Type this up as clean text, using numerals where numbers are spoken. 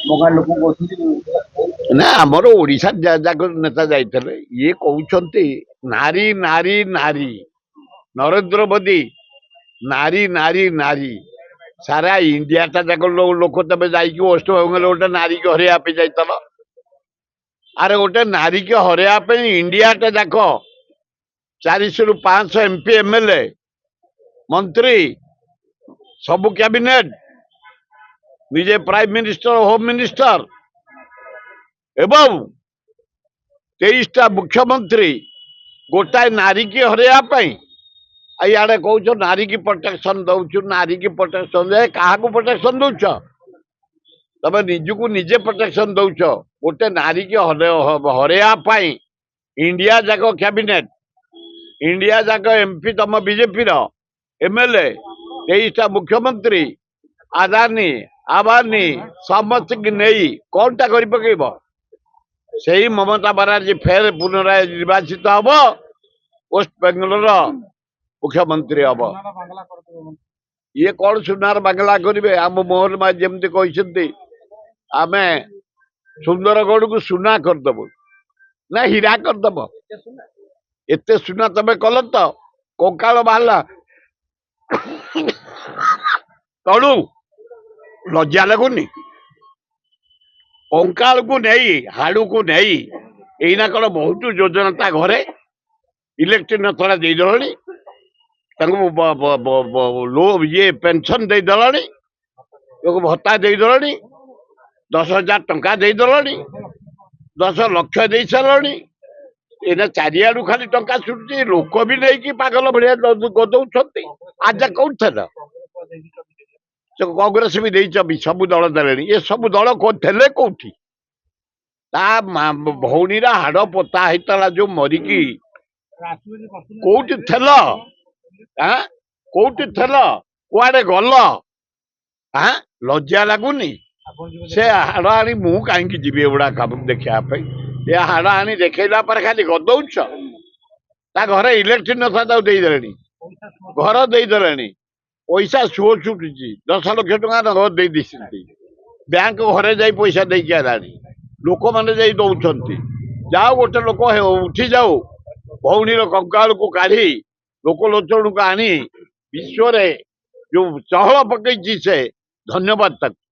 ମଗା ଲୋକ କହୁଛନ୍ତି ନା ଆମର ଓଡିଶା ଯାକ ନେତା ଯାଇଥିଲେ। ଇଏ କହୁଛନ୍ତି ନାରୀ ନାରୀ ନାରୀ, ନରେନ୍ଦ୍ର ମୋଦି ନାରୀ ନାରୀ ନାରୀ। ସାରା ଇଣ୍ଡିଆଟା ଯାକ ଲୋକ ତମେ ଯାଇକି ୱେଷ୍ଟବେଙ୍ଗଲ ଗୋଟେ ନାରୀକି ହରେଇବା ପାଇଁ ଯାଇଥିଲ। ଆରେ ଗୋଟେ ନାରୀକି ହରେଇବା ପାଇଁ ଇଣ୍ଡିଆଟା ଯାକ 400 ରୁ 500 MP MLA ମନ୍ତ୍ରୀ ସବୁ କ୍ୟାବିନେଟ, ନିଜେ ପ୍ରାଇମ ମିନିଷ୍ଟର, ହୋମ ମିନିଷ୍ଟର ଏବଂ 23ଟା ମୁଖ୍ୟମନ୍ତ୍ରୀ ଗୋଟାଏ ନାରୀକି ହରେଇବା ପାଇଁ। ଇଆଡେ କହୁଛ ନାରୀ କି ପ୍ରୋଟେକ୍ସନ ଦଉଛୁ, ନାରୀ କି ପ୍ରୋଟେକ୍ସନ ଦେ। କାହାକୁ ପ୍ରୋଟେକ୍ସନ ଦଉଛ? ତମେ ନିଜକୁ ନିଜେ ପ୍ରୋଟେକ୍ସନ ଦଉଛ। ଗୋଟେ ନାରୀ କି ହରେଇବା ପାଇଁ ଇଣ୍ଡିଆ ଯାକ କ୍ୟାବିନେଟ, ଇଣ୍ଡିଆ ଯାକ MP, ତମ ବିଜେପିର MLA, 23ଟା ମୁଖ୍ୟମନ୍ତ୍ରୀ, ଆଦାନୀ ଆବାନୀ ସମସ୍ତଙ୍କୁ ନେଇ କଣଟା କରି ପକେଇବ? ସେଇ ମମତା ବାନାର୍ଜୀ ଫେର ପୁନରାୟ ନିର୍ବାଚିତ ହବ, ୱେଷ୍ଟବେଙ୍ଗଲର ମୁଖ୍ୟମନ୍ତ୍ରୀ ହବ। ଇଏ କଣ ସୁନାର ବାଙ୍ଗଲା କରିବେ? ଆମ ମୋହନ ମାଝୀ ଯେମିତି କହିଛନ୍ତି ଆମେ ସୁନ୍ଦରଗଡକୁ ସୁନା କରିଦବୁ, ନା ହୀରା କରିଦବ? ଏତେ ସୁନା ତମେ କଲ ତ କଙ୍କାଳ ବାହାରିଲା ତଳୁ। ଲଜ୍ଜା ଲାଗୁନି? କଙ୍କାଳକୁ ନେଇ, ହାଡୁକୁ ନେଇ ଏଇନା କଣ ବହୁତ ଯୋଜନା ତା ଘରେ ଇଲେକ୍ଟ୍ରିକ ନଥଳା ଦେଇଦେଲଣି, ତାଙ୍କୁ ଇଏ ପେନସନ ଦେଇଦେଲଣି, ଭତ୍ତା ଦେଇଦେଲଣି, 10,000 ଟଙ୍କା ଦେଇଦେଲଣି, 10 ଲକ୍ଷ ଦେଇ ସାରିଲଣି। ଏଇନା ଚାରିଆଡୁ ଖାଲି ଟଙ୍କା ଛୁଟୁଛି, ଲୋକ ବି ନେଇକି ପାଗଳ ଭଳିଆ ଗଦଉଛନ୍ତି। ଆଜି କୋଉଠି ଥିଲା? କଂଗ୍ରେସ ବି ଦେଇଛନ୍ତି, ସବୁ ଦଳ ଦେଲେଣି। ଏ ସବୁ ଦଳ ଥିଲେ କୋଉଠି? ତା ଭଉଣୀର ହାଡ ପୋତା ହେଇଥିଲା ଯୋଉ ମରିକି, କୋଉଠି ଥିଲ? କୋଉଠି ଥିଲ? କୁଆଡେ ଗଲ? ଲଜ୍ଜା ଲାଗୁନି? ସେ ହାଡ ଆଣି ମୁଁ କାହିଁକି ଯିବି ଏଗୁଡା କାମ ଦେଖିବା ପାଇଁ? ଏ ହାଡ ଆଣି ଦେଖେଇଲା ପରେ ଖାଲି ଗଦଉଛ। ତା ଘରେ ଇଲେକ୍ଟ୍ରିକ ନଥା ତାକୁ ଦେଇଦେଲେଣି, ଘର ଦେଇଦେଲେଣି, ପଇସା ସୁଅ ଛୁଟୁଛି, 10 ଲକ୍ଷ ଟଙ୍କା ନଗଦ ଦେଇ ଦେଇଛନ୍ତି। ବ୍ୟାଙ୍କ ଘରେ ଯାଇ ପଇସା ଦେଇକି ଆଇଲାଣି, ଲୋକମାନେ ଯାଇ ଦଉଛନ୍ତି। ଯାଉ ଗୋଟେ ଲୋକ ଉଠି ଯାଉ, ଭଉଣୀର କଙ୍କାଳକୁ କାଢି ଲୋକଲୋଚନକୁ ଆଣି ବିଶ୍ୱରେ ଯୋଉ ଚହଳ ପକେଇଛି, ସେ ଧନ୍ୟବାଦ ତାକୁ।